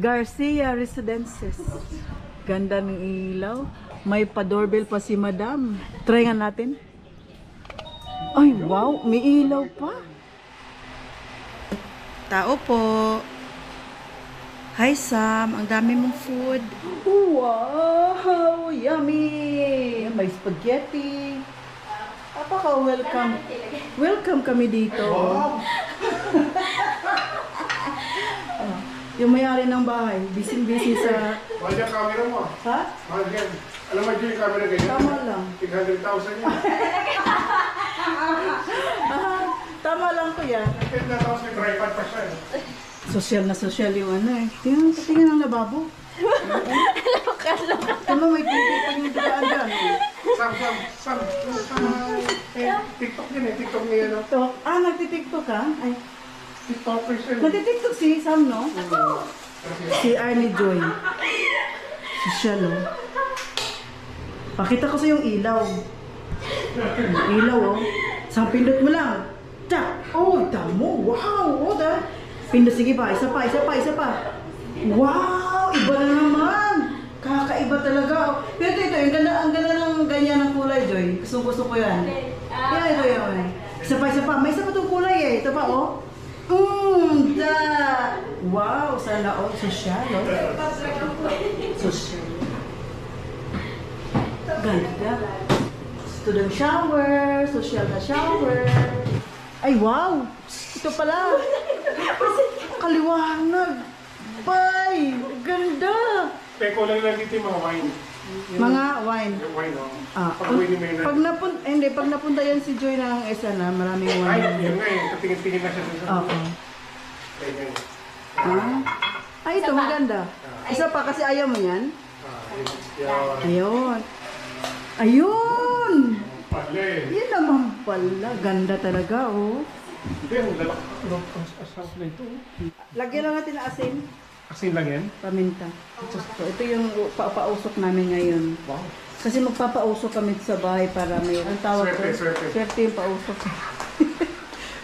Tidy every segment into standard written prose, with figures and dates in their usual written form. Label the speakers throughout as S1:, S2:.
S1: Garcia Residences. Ganda ng ilaw. May pa-doorbell pa si Madam. Try nga natin. Ay, wow. May ilaw pa. Tao po. Hi, Sam. Ang dami mong food. Wow! Yummy! May spaghetti. Apaka-welcome. Welcome kami dito. Yung may-ari ng bahay, busy-busy sa...
S2: Mahal yung camera mo.
S1: Ha?
S2: Mahal yan. Alam mo yung camera ganyan?
S1: Tama lang.
S2: 800,000 yan.
S1: Tama lang ko yan.
S2: 10,000 may tripod pa siya.
S1: Social na social yung ano eh. Tingnan ang lababo. Tama, may pipi pa yung dugaan dyan.
S2: Sam. TikTok din eh. TikTok niya no?
S1: Nagtitiktok ka? Ay,
S2: TikTokers yun.
S1: nagtitiktok si Sam, no? Si Arnie Joy. Social, no? Pakita ko sa yung ilaw. Ilaw, oh. Isang pindot mo lang. Tap! Oh, tamo! Wow! Oh, da! Pindot, sige pa. Isa pa. Wow! Iba na naman! Kakaiba talaga. Pero ito, ang ganda ng ganyan ng kulay, Joy. Gusto ko yan. Yan. Isa pa. May isa pa itong kulay eh. Ito pa, oh. Wow! Sana all social, oh. Social. Ganda. Student shower. Social na shower. Ay, wow! Ito pala. Kaliwanag. Bay! Ganda!
S2: Peko lang dito yung mga wine.
S1: Mga wine.
S2: Yung wine, no?
S1: Pag napunta yan si Joy ng isa na, maraming wine.
S2: Ay, yun nga eh. Tingin-tingin na siya sa
S1: Oo. Ay, ito maganda. Isa pa kasi ayaw mo yan. Ayun!
S2: Pale.
S1: Yan naman pala. Ganda talaga, oh.
S2: Hindi, ang lalak. Ang na ito.
S1: Lagyan lang natin ng asin.
S2: Asin lang yan?
S1: Paminta. So, ito yung pausok namin ngayon.
S2: Wow.
S1: Kasi magpapausok kami sa bahay para may... Ang tawag ko?
S2: Swerte.
S1: Swerte yung pausok.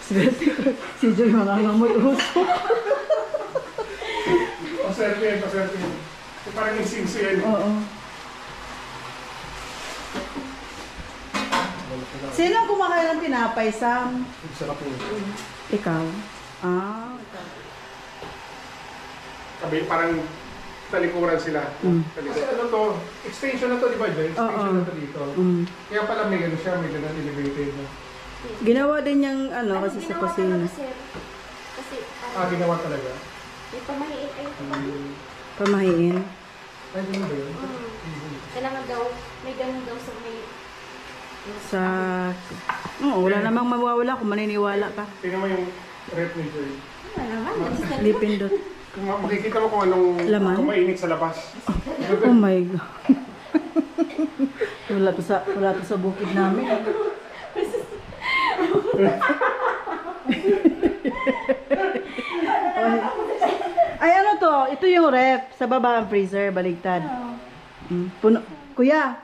S1: Swerte ko. Si Joy mangangamoy usok.
S2: Paswerte yan. Parang yung singso yan.
S1: Oo. Sino ang kumakain ng tinapay, Sam?
S2: Sarap yun.
S1: Ikaw?
S2: Sabi, parang talikuran sila. Kasi ano to, extension na to, di ba? Extension na to dito. Kaya pala may gano'n siya, may gano'n elevated na.
S1: Ginawa din niyang kasi sa kusina.
S3: Kasi,
S2: Ginawa talaga.
S3: may pamahiin ay
S1: Pamahiin.
S2: Ay, gano'n ba yun?
S3: kailangan daw, may ganun daw sa may...
S1: Wala namang mawawala kung maniniwala ka.
S2: Tingnan mo yung rep ni Joy.
S3: Wala naman,
S1: Lipindot.
S2: Kung makikita mo kung anong
S1: Laman?
S2: kung mainit sa labas.
S1: Oh my God. wala to sa bukid namin. Ay, ano to? Ito yung ref. Sa baba ang freezer. Baligtad. Puno. Kuya,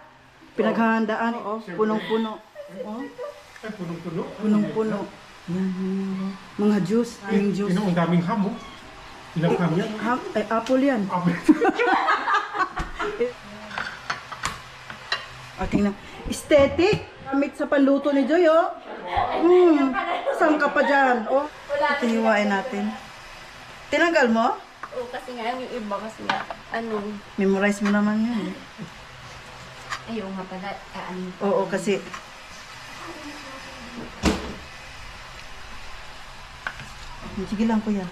S1: pinaghahandaan. Oh, punong-puno. Oh,
S2: Ay, punong-puno.
S1: punong-puno. Yan. Mga juice. Yung juice.
S2: Ang daming ham, oh. Ilang ham yan?
S1: Ay, apple yan. Tingnan. Aesthetic. Gamit sa panluto ni Joy, oh. Saan ka pa dyan? Oh, ito hiwain natin. Tinanggal mo?
S3: Oo, kasi nga, yung iba kasi nga,
S1: Memorize mo naman yun.
S3: ayaw nga pala,
S1: Oo, kasi... Sige lang, kuya.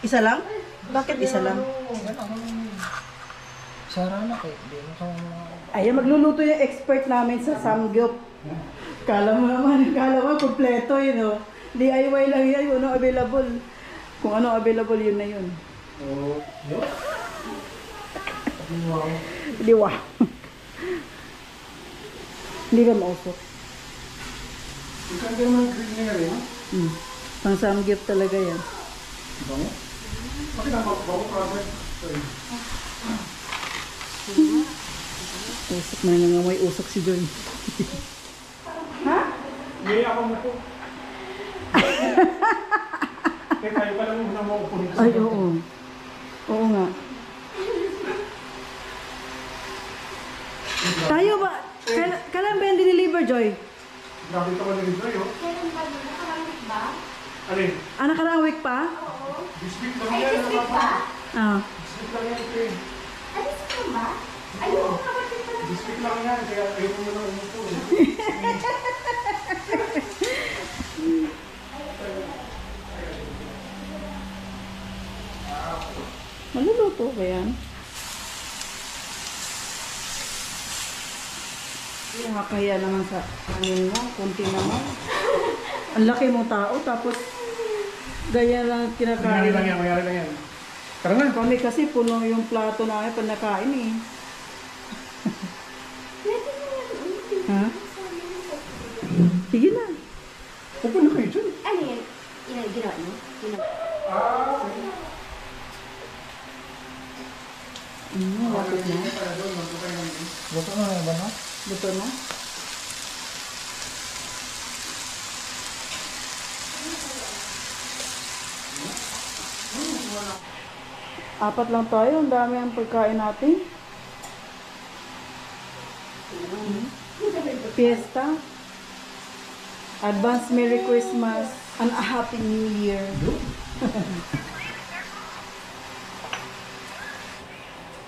S1: Isa lang? Bakit isa lang?
S4: Sara na kayo.
S1: Ayan, magluluto yung expert namin sa samgyup. Kala mo, kompleto yun, oh. DIY lang yan, kung ano available. Kung ano available, yun na yun.
S2: Oh, yun?
S1: Hindi, wow. Hindi ka mausok.
S2: Ikan din naman green na yan, eh.
S1: Pang samgyup talaga yan.
S2: Bango? Bakit ang bango ka?
S1: Usok na nangangamoy, usok si Joy. Ha?
S2: Hindi ako mo po. Kaya tayo pa lang muna maupo nito.
S1: Ay, oo. Oo nga. Tayo ba? Kailan ba yung diniliver, Joy?
S2: Grabe ka pala nito yun.
S3: Kailan ba? Nakaramit ba?
S2: Alin?
S1: Nakaraang week pa?
S3: Oo.
S2: This week lang
S3: Ay,
S2: yan.
S3: this week ba?
S1: Ah.
S2: This week lang yan, Kay.
S3: Ay, this week ba? Ay, oo, kapatid pala.
S2: This week lang yan. Kaya ayaw mo na umupo.
S1: Maluluto ba yan? Nakakaya naman sa kanin mo. Kunti naman. Ang laki mong tao, tapos ganyan lang
S2: Mayari lang
S1: kinakain.
S2: yan, mayari lang yan. Tara na.
S1: Kami kasi puno yung plato namin pag nakain eh. Ha? Sige na.
S2: Upo na kayo dyan.
S3: Ano yan? Ginawa niyo? Ginawa.
S2: Okay.
S1: Lapit na.
S2: Luto na ba na?
S1: Luto na. Apat lang tayo. Ang dami ang pagkain natin. Fiesta. Advance Merry Christmas and a Happy New Year.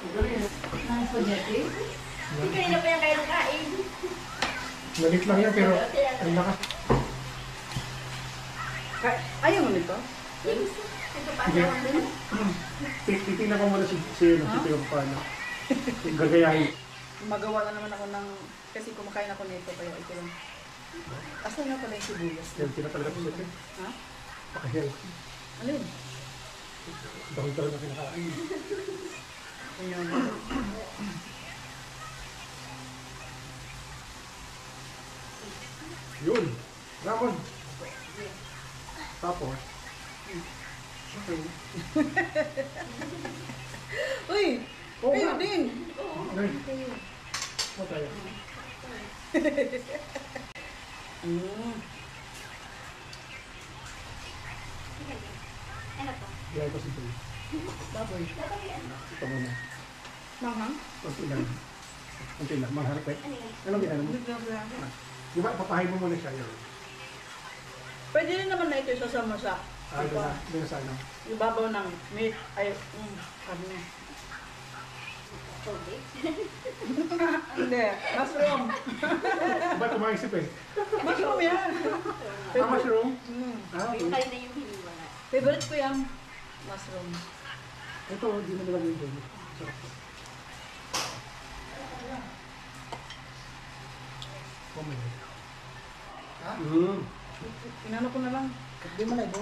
S1: Ang spaghetti?
S3: Hindi kanina pa yan kayo nakain.
S2: Malit lang yan, pero ang lakas.
S1: Ayaw mo nito?
S3: Ito pa
S2: Sige.
S3: ako din.
S2: Titignan ko muna si Tito yung paano. Gagayahin.
S1: Magawa na naman ako ng... Kasi kumakain ako nito, kaya ito lang. Asan na pala yung sibuyas?
S2: Yan, tinatalaga ko siya.
S1: Ha?
S2: Pakahealthy.
S1: Alin?
S2: Dahil talaga kinakain.
S1: Ayan.
S2: Yun. Ramon. Tapos. Okay.
S1: Uy!
S2: Oo
S1: Kayo
S2: nga.
S1: din!
S2: Ay. Ano tayo?
S1: Mm.
S3: Ano to?
S2: Gaya ko si Joy.
S1: Baboy.
S2: Ito muna.
S1: Manghang?
S2: Kunti lang. Kunti lang. Mangharap eh.
S3: Ano yan?
S2: Anong ginano mo?
S1: Dito na siya.
S2: Di ba, papahay mo muna siya yun.
S1: Pwede rin naman na ito isasama sa
S2: Doon sa ano.
S1: ibabaw ng meat. Ay, karne.
S3: Tubig?
S1: Hindi. Mushroom.
S2: Ba't kumaisip eh?
S1: Mushroom yan.
S2: Mushroom?
S1: Mm.
S2: Ah,
S3: Yung
S2: okay.
S3: kayo na yung hiniwa.
S1: Favorite ko yan. Mushroom.
S2: Ito, di mo nilagay doon. Sarap. Kumili. Ha?
S1: Inano ko na lang.
S2: Hindi mo na ito.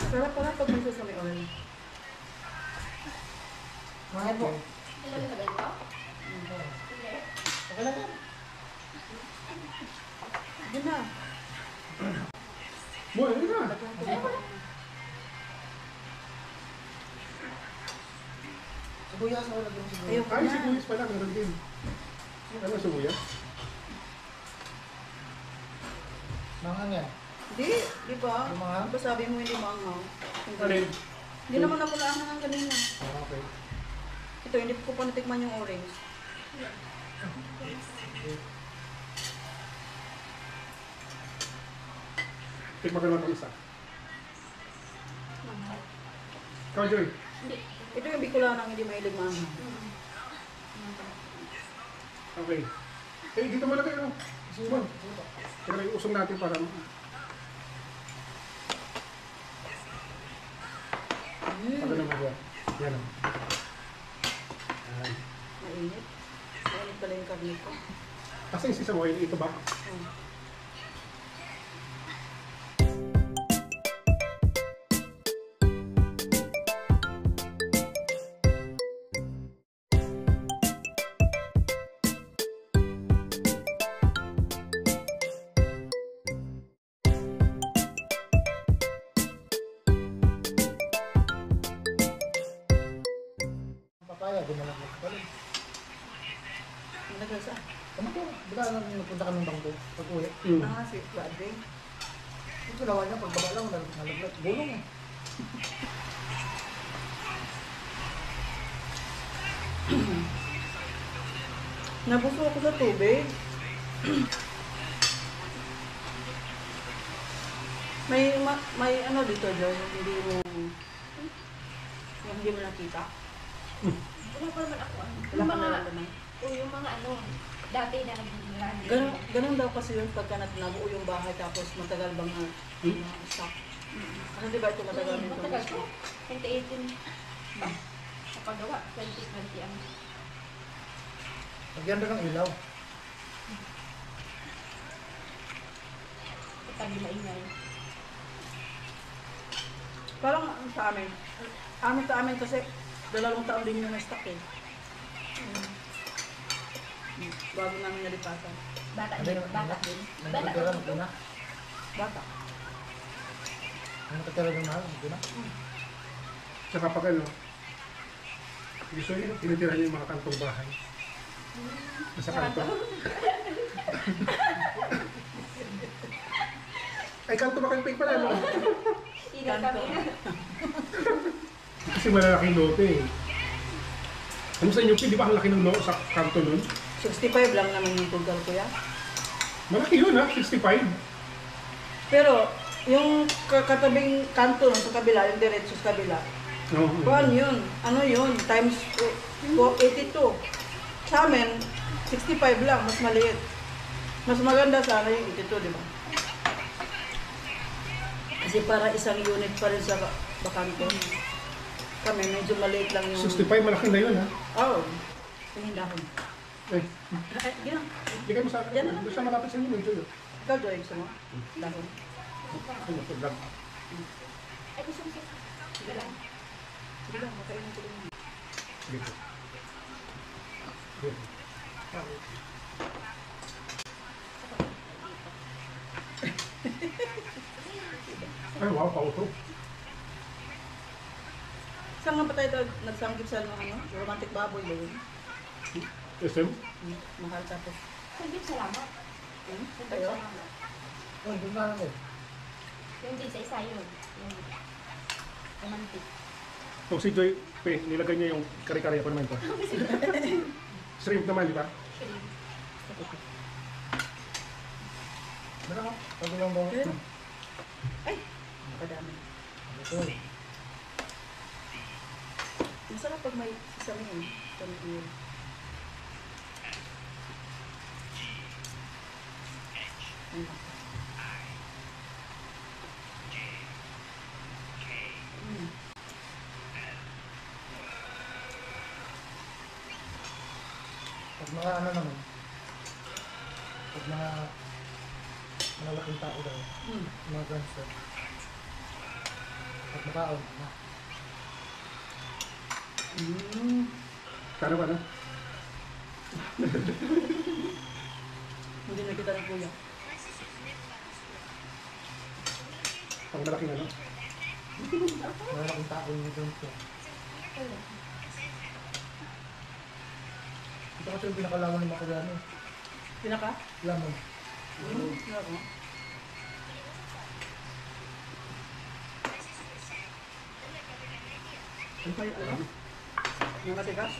S1: Sarap pala pag may sesame oil.
S2: Mga po.
S3: Ano yung magay ko?
S2: Okay lang yan.
S1: Yun na.
S2: Boy, hindi na.
S4: Sibuyas ako lagyan mo sibuyas.
S1: Ayoko
S2: Ay,
S1: na.
S2: sibuyas pala. Meron din. Ano sibuyas?
S4: Manghang yan.
S1: Hindi. Di ba?
S4: Di ba?
S1: Di ba sabi mo hindi maanghang?
S2: Alin?
S1: Hindi naman ako naanghang kanina.
S2: Ah, okay.
S1: Ito, hindi ko pa natikman yung orange.
S2: Tikman ko naman ng isa. Ikaw, Joy.
S1: Ito yung Bicolanang hindi mahilig maanghang.
S2: Okay. Eh, dito mo na kayo. Simon. Teka, iusong natin para... Pagka naman yan. Yan o. Yan.
S1: Mainit. Mainit pala yung karne ko.
S2: Kasi yung sisa mo, ito ba?
S1: Oh.
S4: Papaya, gumalak-lak pa rin.
S1: Nagasa.
S4: Ano to? Baka lang nagpunta ka ng bangko. Pag-uwi.
S2: Hmm.
S1: Si Bradley.
S4: Ito ginawa niya, pagbaba lang, nalaglag. Bulong eh.
S1: Nabuso ako sa tubig. may ano dito, Joy, hindi mo nakita.
S3: Wala pa naman ako.
S1: Wala
S3: Yung
S1: ka
S3: mga,
S1: nalaman.
S3: yung mga ano, dati na nagbibilan.
S1: Ganun daw kasi yun pagka nabuo yung bahay tapos matagal bang stock. Ano di ba ito matagal nito?
S3: Matagal ko. 2018. Sa paggawa, 2020 ang
S4: Nagyan rin ng ilaw.
S3: katabi maingay.
S1: Parang sa amin. Sa amin kasi 2 taon din yung stock eh. Bago namin nalipatan.
S3: Bata
S4: Ano
S3: din.
S4: yung
S3: Bata din. Bata
S4: Nagkatira
S3: din.
S4: ng puna.
S1: Bata.
S4: Ang nakatira ng mahal, puna.
S2: Tsaka pag ano, gusto nyo, tinitira nyo yung mga kantong bahay. Nasa kanto. Ay, kanto ba kayo pala, no?
S3: Ingat kami.
S2: Kasi malalaking lote eh. Ano sa inyo, di ba ang laki ng no sa kanto nun?
S1: 65 lang naman yung total ko yan.
S2: Malaki yun ha, 65.
S1: Pero yung katabing kanto nun sa kabila, yung diretso sa kabila,
S2: Oo.
S1: kuhan yun. Ano yun? Times 82. Sa amin, 65 lang, mas maliit. Mas maganda sana yung 82, di ba? Kasi para isang unit pa rin sa bakanto. Kami, medyo maliit lang yung...
S2: 65, malaki na yun ha.
S1: Oo. Tingin dahon.
S2: Eh,
S1: Ay, gina.
S2: hindi kayo sa
S1: Yan na.
S2: doon sa malapit sa inyo, medyo yun.
S1: Ikaw, Joy, gusto mo? Dahon.
S2: Ano po, vlog.
S3: Ay, gusto ko. Sige lang.
S1: Sige lang, makainin ko din.
S2: Dito. Dito. Ay, wow, pauto.
S1: Saan nga pa tayo nagsanggip sa ano, romantic baboy ba yun?
S2: SM?
S1: Mahal tapos.
S3: Sundin salamat. Sundin
S1: Kayo?
S3: salamat.
S4: Oh, doon na namin.
S3: Yung din sa isa yun. Yung romantic.
S2: Kung si Joy, nilagay niya yung kare-kare pa naman ito. Shrimp naman, di ba?
S3: Shrimp.
S4: Meron ka? Pag ilang bawat
S1: Pero,
S4: na.
S1: ay, kadami.
S4: Ito.
S1: Masarap pag may sasamin. Sasamin. Ay, nako.
S4: Pag mga ano naman. Pag mga malaking tao daw. Mga gangster. Pag makaon, na.
S2: Kano ba na?
S1: Hindi na kita ng kuya.
S2: Pang malaking ano?
S4: Malaking tao yung gangster. Ito kasi yung pinakalaman ng mga Koreano.
S1: Pinaka?
S4: Lamon.
S1: Pinaka? Ano pa yung ano? Yung matigas?